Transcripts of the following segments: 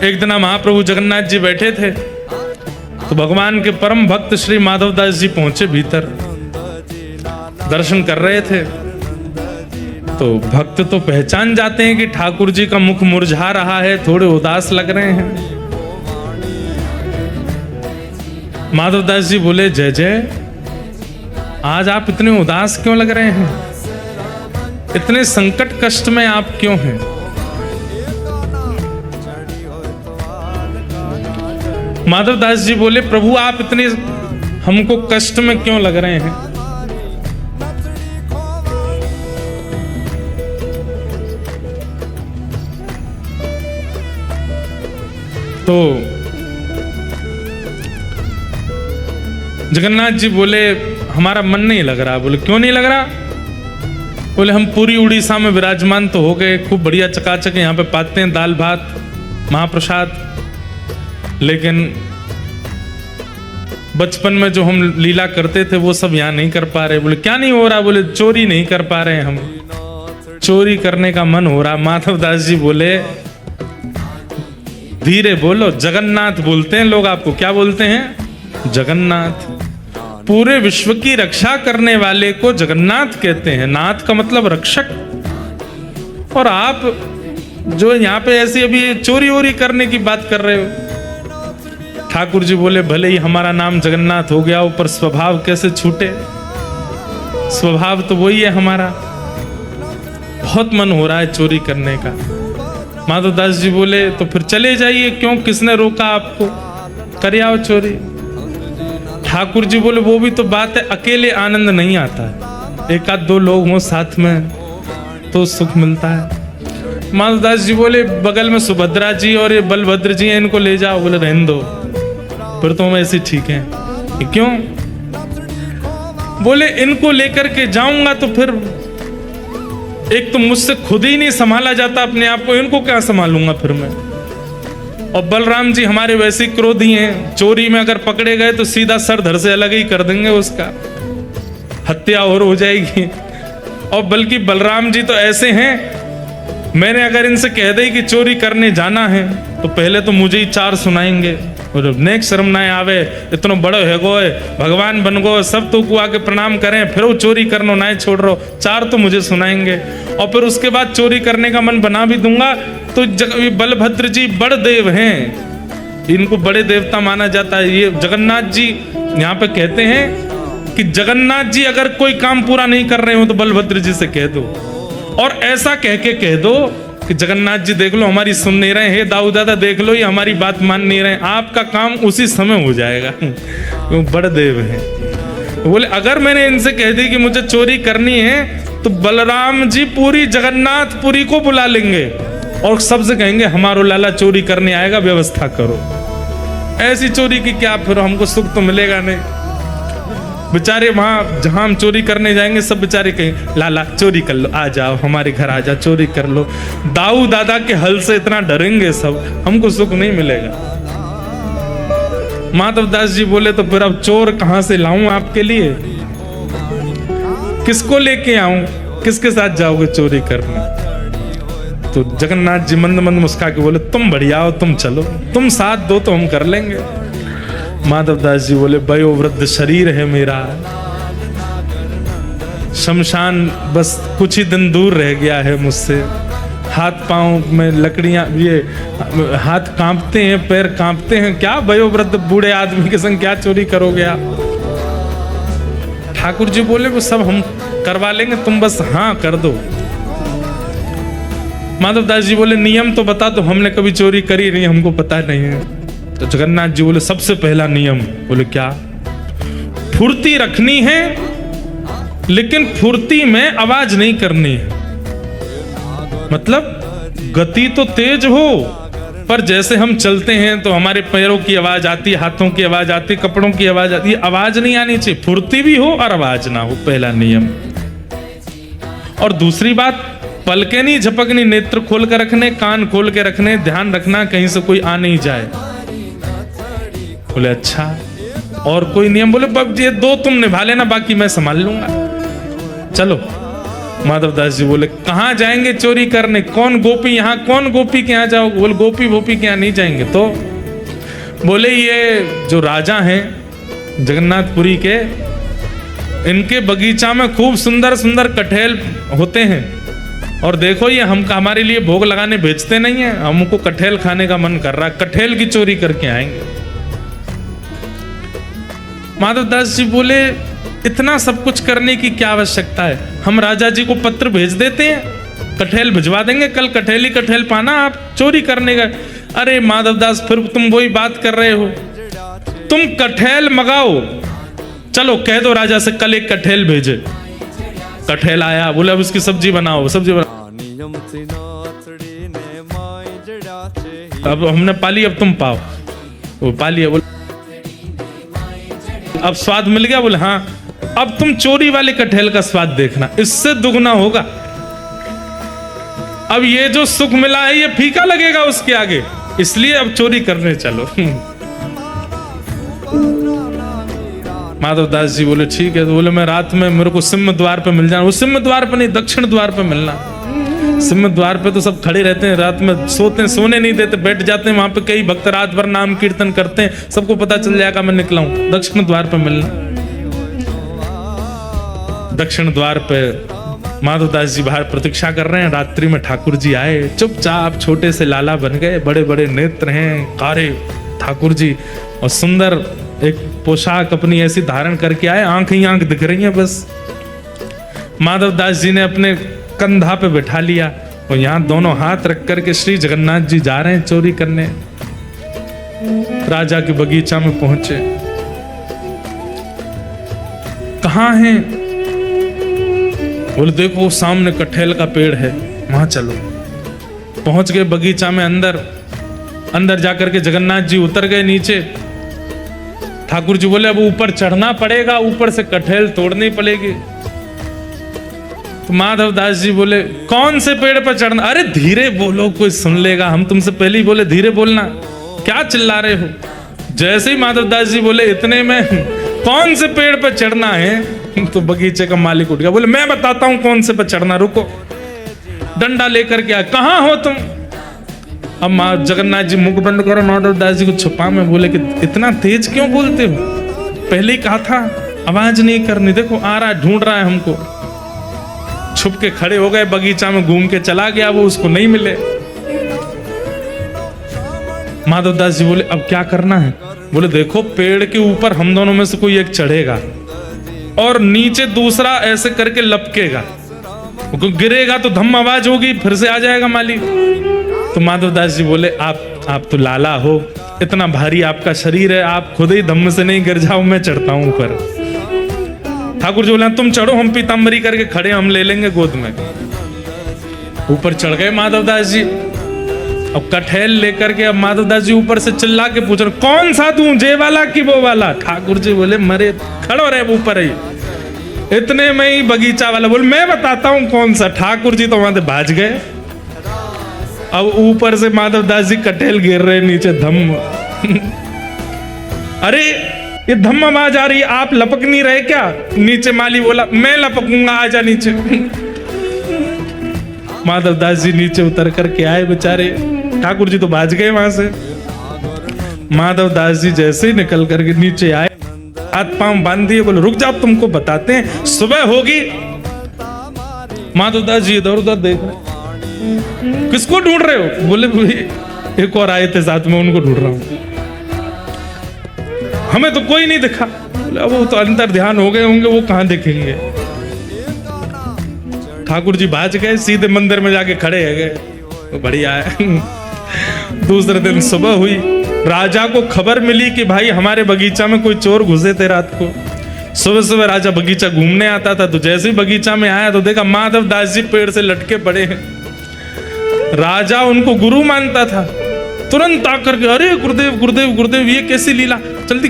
एक दिन महाप्रभु जगन्नाथ जी बैठे थे तो भगवान के परम भक्त श्री माधवदास जी पहुंचे भीतर, दर्शन कर रहे थे। तो भक्त तो पहचान जाते हैं कि ठाकुर जी का मुख मुरझा रहा है, थोड़े उदास लग रहे हैं। माधवदास जी बोले, जय जय, आज आप इतने उदास क्यों लग रहे हैं? इतने संकट कष्ट में आप क्यों हैं? माधवदास जी बोले, प्रभु आप इतने हमको कष्ट में क्यों लग रहे हैं? तो जगन्नाथ जी बोले, हमारा मन नहीं लग रहा। बोले, क्यों नहीं लग रहा? बोले, हम पूरी उड़ीसा में विराजमान तो हो गए, खूब बढ़िया चकाचक यहाँ पे पाते हैं दाल भात महाप्रसाद, लेकिन बचपन में जो हम लीला करते थे वो सब यहाँ नहीं कर पा रहे। बोले, क्या नहीं हो रहा? बोले, चोरी नहीं कर पा रहे, हम चोरी करने का मन हो रहा। माधवदास जी बोले, धीरे बोलो, जगन्नाथ बोलते हैं लोग आपको। क्या बोलते हैं? जगन्नाथ। पूरे विश्व की रक्षा करने वाले को जगन्नाथ कहते हैं। नाथ का मतलब रक्षक। और आप जो यहाँ पे ऐसी अभी चोरी वोरी करने की बात कर रहे हो। ठाकुर जी बोले, भले ही हमारा नाम जगन्नाथ हो गया हो, पर स्वभाव कैसे छूटे? स्वभाव तो वही है हमारा। बहुत मन हो रहा है चोरी करने का। माधवदास जी बोले, तो फिर चले जाइए, क्यों, किसने रोका आपको? कर आओ चोरी। ठाकुर जी बोले, वो भी तो बात है, अकेले आनंद नहीं आता है, एक आध दो लोग हों साथ में तो सुख मिलता है। माधवदास जी बोले, बगल में सुभद्रा जी और ये बलभद्र जी हैं, इनको ले जाओ। बोले, रहने दो, फिर तो हम ऐसे ठीक हैं। क्यों? बोले, इनको लेकर के जाऊंगा तो फिर एक तो मुझसे खुद ही नहीं संभाला जाता अपने आप को, इनको क्या संभालूंगा फिर मैं? और बलराम जी हमारे वैसे क्रोधी हैं, चोरी में अगर पकड़े गए तो सीधा सर धड़ से अलग ही कर देंगे, उसका हत्या और हो जाएगी। और बल्कि बलराम जी तो ऐसे हैं, मैंने अगर इनसे कह दे कि चोरी करने जाना है तो पहले तो मुझे ही चार सुनाएंगे, और नेक शर्म ना आवे, इतना बड़ो है गो, भगवान बन गो, सब तो को आके प्रणाम करें, फिर वो चोरी करनो ना छोड़ रहो, चार तो मुझे सुनाएंगे। और फिर उसके बाद चोरी करने का मन बना भी दूंगा तो बलभद्र जी बड़ देव हैं, इनको बड़े देवता माना जाता है। ये जगन्नाथ जी यहाँ पे कहते हैं कि जगन्नाथ जी अगर कोई काम पूरा नहीं कर रहे हो तो बलभद्र जी से कह दो, और ऐसा कह के कह दो कि जगन्नाथ जी देख लो हमारी सुन नहीं रहे, हे दाऊ दादा देख लो ये हमारी बात मान नहीं रहे, आपका काम उसी समय हो जाएगा। वो बड़े देव हैं। बोले, अगर मैंने इनसे कह दी कि मुझे चोरी करनी है तो बलराम जी पूरी जगन्नाथपुरी को बुला लेंगे और सबसे कहेंगे हमारो लाला चोरी करने आएगा, व्यवस्था करो। ऐसी चोरी की क्या, फिर हमको सुख तो मिलेगा नहीं। बेचारे वहां जहां हम चोरी करने जाएंगे सब बेचारे कहें, लाला चोरी कर लो, आ जाओ हमारे घर आ जाओ, चोरी कर लो। दाऊ दादा के हल से इतना डरेंगे सब, हमको सुख नहीं मिलेगा। माधवदास जी बोले, तो फिर अब चोर कहां से लाऊं आपके लिए? किसको लेके आऊं? किसके साथ जाओगे चोरी करने? तो जगन्नाथ जी मंद मंद मुस्का के बोले, तुम बढ़िया हो, तुम चलो, तुम साथ दो तो हम कर लेंगे। माधवदास जी बोले, वयोवृद्ध शरीर है मेरा, शमशान बस कुछ ही दिन दूर रह गया है मुझसे, हाथ पांव में लकड़ियां, ये हाथ कांपते हैं, पैर कांपते हैं, क्या वयोवृद्ध बूढ़े आदमी के संग क्या चोरी करोगे आप? ठाकुर जी बोले, वो सब हम करवा लेंगे, तुम बस हाँ कर दो। माधवदास जी बोले, नियम तो बता दो, हमने कभी चोरी करी नहीं, हमको पता नहीं है। तो जगन्नाथ जी बोले, सबसे पहला नियम। बोले, क्या? फुर्ती रखनी है, लेकिन फुर्ती में आवाज नहीं करनी है। मतलब गति तो तेज हो, पर जैसे हम चलते हैं तो हमारे पैरों की आवाज आती है, हाथों की आवाज आती है, कपड़ों की आवाज आती है, आवाज नहीं आनी चाहिए, फुर्ती भी हो और आवाज ना हो, पहला नियम। और दूसरी बात, पलके नहीं झपकनी, नेत्र खोल कर रखने, कान खोल के रखने, ध्यान रखना कहीं से कोई आ नहीं जाए। बोले, अच्छा और कोई नियम? बोले, ये दो तुम निभा लेना, बाकी मैं संभाल लूंगा। चलो माधव दास जी बोले कहाँ जाएंगे चोरी करने, कौन गोपी यहाँ, कौन गोपी के यहाँ जाओगे? बोले गोपी वोपी के यहाँ नहीं जाएंगे। तो बोले ये जो राजा हैं जगन्नाथपुरी के, इनके बगीचा में खूब सुंदर सुंदर कटहल होते हैं, और देखो ये हमारे लिए भोग लगाने भेजते नहीं है, हमको कटहल खाने का मन कर रहा है, कटहल की चोरी करके आएंगे। माधव दास जी बोले इतना सब कुछ करने की क्या आवश्यकता है, हम राजा जी को पत्र भेज देते हैं, कटहल भिजवा देंगे, कल कटहल ही कटहल पाना, आप चोरी करने का। अरे माधव दास फिर तुम वही बात कर रहे हो, तुम कटहल मंगाओ, चलो कह दो राजा से कल एक कटहल भेजे। कटहल आया, बोले अब उसकी सब्जी बनाओ, सब्जी बनाओ। अब हमने पाली, अब तुम पाओ। वो पाली, बोले अब स्वाद मिल गया? बोले हाँ, अब तुम चोरी वाले कटहल का स्वाद देखना, इससे दुगना होगा। अब ये जो सुख मिला है ये फीका लगेगा उसके आगे, इसलिए अब चोरी करने चलो। माधव दास जी बोले ठीक है। तो बोले मैं रात में मेरे को सिंह द्वार पे मिल जाना। वो सिंह द्वार पे नहीं, दक्षिण द्वार पे मिलना। सिंह द्वार पे तो सब खड़े रहते हैं, रात में सोते हैं, सोने नहीं देते, बैठ जाते हैं वहां पे। कई भक्त रात भर नाम कीर्तन करते हैं, सबको पता चल जाएगा मैं निकला हूं। दक्षिण द्वार पे मिलना। दक्षिण द्वार पे माधव दास जी बाहर प्रतीक्षा कर रहे हैं। रात्रि में ठाकुर जी आए, चुपचाप छोटे से लाला बन गए, बड़े बड़े नेत्र हैं, कारे ठाकुर जी, और सुंदर एक पोशाक अपनी ऐसी धारण करके आए, आंख ही आंख दिख रही है बस। माधव दास जी ने अपने कंधा पे बैठा लिया और यहाँ दोनों हाथ रख करके श्री जगन्नाथ जी जा रहे हैं चोरी करने। राजा के बगीचा में पहुंचे, कहाँ हैं? बोले देखो सामने कटहल का पेड़ है, वहां चलो। पहुंच गए बगीचा में, अंदर जाकर के जगन्नाथ जी उतर गए नीचे। ठाकुर जी बोले अब ऊपर चढ़ना पड़ेगा, ऊपर से कटहल तोड़नी पड़ेगी। तो माधव दास जी बोले कौन से पेड़ पर चढ़ना? अरे धीरे बोलो, कोई सुन लेगा, हम तुमसे पहले ही बोले धीरे बोलना, क्या चिल्ला रहे हो? जैसे ही माधव दास जी बोले इतने में कौन से पेड़ पर चढ़ना है, तो बगीचे का मालिक उठ गया। बोले मैं बताता हूं कौन से पर चढ़ना, रुको। डंडा लेकर के आया, कहां हो तुम? अब जगन्नाथ जी मुख बंद करो, माधव दास जी को छुपा में बोले कि इतना तेज क्यों बोलते हो, पहले ही कहा था आवाज नहीं करनी, देखो आ रहा है, ढूंढ रहा है हमको। छुप के खड़े हो गए, बगीचा में घूम के चला गया, वो उसको नहीं मिले। माधव दास जी बोले अब क्या करना है? बोले देखो पेड़ के ऊपर हम दोनों में से कोई एक चढ़ेगा और नीचे दूसरा ऐसे करके लपकेगा, गिरेगा तो धम आवाज होगी, फिर से आ जाएगा मालिक। तो माधव दास जी बोले आप तो लाला हो, इतना भारी आपका शरीर है, आप खुद ही धम्म से नहीं गिर जाओ, मैं चढ़ता हूं ऊपर। ठाकुर जी बोले तुम चढ़ो, हम पीताम्बरी करके खड़े, हम ले लेंगे गोद में। ऊपर चढ़ गए माधव दास जी। अब कटहल लेकर के अब माधव दास जी ऊपर से चिल्ला के पूछ रहे कौन सा तू, जे वाला कि वो वाला? ठाकुर जी बोले मरे खड़ो रहे ऊपर ही। इतने में ही बगीचा वाला बोले मैं बताता हूं कौन सा। ठाकुर जी तो वहां से भाज गए। अब ऊपर से माधव दास जी कटहल गिर रहे नीचे, धम्म। अरे ये धम्म आवाज आ रही, आप लपक नहीं रहे क्या? नीचे माली बोला मैं लपकूंगा, आजा नीचे। माधव दास जी नीचे उतर करके आए बेचारे, ठाकुर जी तो भाज गए वहां से। माधव दास जी जैसे ही निकल करके नीचे आए, हाथ पांव बांध दिए, बोले रुक जाओ तुमको बताते हैं, सुबह होगी। माधव दास जी इधर उधर देख रहे, किसको ढूंढ रहे हो? बोले एक और आए थे साथ में, उनको ढूंढ रहा हूं, हमें तो कोई नहीं दिखा। बोले अब वो तो अंतर ध्यान हो गए होंगे, वो कहां दिखेंगे। ठाकुर जी भाज गए, सीधे मंदिर में जाके खड़े है गए, तो बढ़िया है। दूसरे दिन सुबह हुई, राजा को खबर मिली कि भाई हमारे बगीचा में कोई चोर घुसे थे रात को। सुबह सुबह राजा बगीचा घूमने आता था, तो जैसे ही बगीचा में आया तो देखा माधव दास जी पेड़ से लटके पड़े हैं। राजा उनको गुरु मानता था, तुरंत आकर के अरे गुरुदेव गुरुदेव गुरुदेव, ये कैसी लीला, जल्दी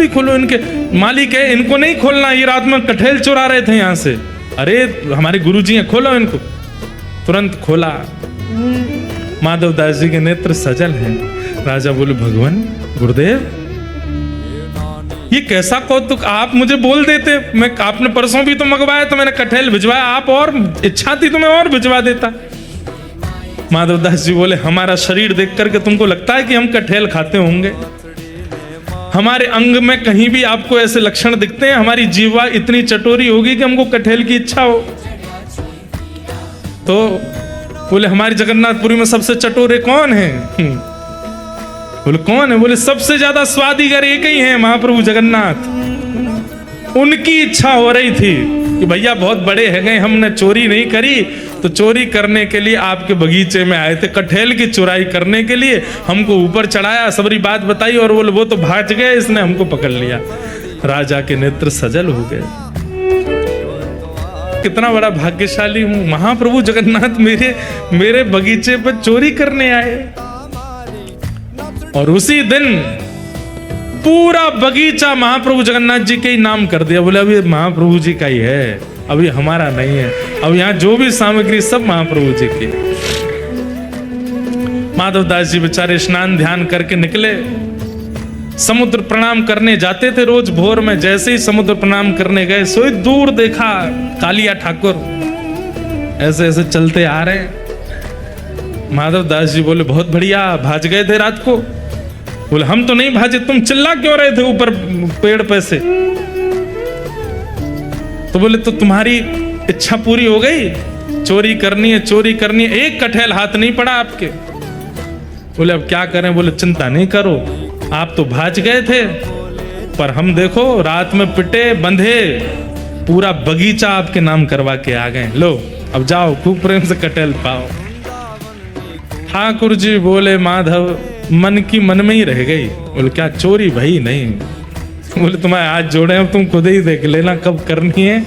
खोलो इनके। मालिक है इनको नहीं खोलना, ये रात में कटहल चुरा रहे थे यहाँ से। अरे हमारे गुरुजी हैं, खोलो इनको। तुरंत खोला, माधव दास जी के नेत्र सजल हैं। राजा बोले भगवान गुरुदेव ये कैसा कौतुक, आप मुझे बोल देते, मैं आपने परसों भी तो मंगवाया तो मैंने कटहल भिजवाया, आप और इच्छा थी तो मैं और भिजवा देता। माधवदास जी बोले हमारा शरीर देख करके तुमको लगता है कि हम कटहल खाते होंगे? हमारे अंग में कहीं भी आपको ऐसे लक्षण दिखते हैं? हमारी जीवा इतनी चटोरी होगी कि हमको कटहल की इच्छा हो? तो बोले हमारी जगन्नाथपुरी में सबसे चटोरे कौन है? बोले कौन है? बोले सबसे ज्यादा स्वादिगर एक ही है, महाप्रभु जगन्नाथ। उनकी इच्छा हो रही थी कि भैया बहुत बड़े है गए, हमने चोरी नहीं करी, तो चोरी करने के लिए आपके बगीचे में आए थे, कटहल की चुराई करने के लिए हमको ऊपर चढ़ाया, सबरी बात बताई और बोले वो तो भाग गए, इसने हमको पकड़ लिया। राजा के नेत्र सजल हो गए, कितना बड़ा भाग्यशाली हूं, महाप्रभु जगन्नाथ मेरे बगीचे पर चोरी करने आए। और उसी दिन पूरा बगीचा महाप्रभु जगन्नाथ जी के ही नाम कर दिया। बोले अभी महाप्रभु जी का ही है, अभी हमारा नहीं है, अब यहाँ जो भी सामग्री सब महाप्रभु जी की। माधवदास जी बेचारे स्नान ध्यान करके निकले, समुद्र प्रणाम करने जाते थे रोज भोर में। जैसे ही समुद्र प्रणाम करने गए, सोई दूर देखा कालिया ठाकुर ऐसे ऐसे चलते आ रहे हैं। माधवदास जी बोले बहुत बढ़िया, भाज गए थे रात को? बोले हम तो नहीं भाजे, तुम चिल्ला क्यों रहे थे ऊपर पेड़ पे से? तो बोले तो तुम्हारी इच्छा पूरी हो गई, चोरी करनी है, चोरी करनी है, एक कटहल हाथ नहीं पड़ा आपके। बोले अब क्या करें? बोले चिंता नहीं करो, आप तो भाज गए थे, पर हम देखो रात में पिटे बंधे पूरा बगीचा आपके नाम करवा के आ गए, लो अब जाओ खूब प्रेम से कटहल पाओ। ठाकुर जी बोले माधव मन की मन में ही रह गई। बोले क्या चोरी? भाई नहीं। बोले तुम्हारे हाथ जोड़े, अब तुम खुद ही देख लेना कब करनी है।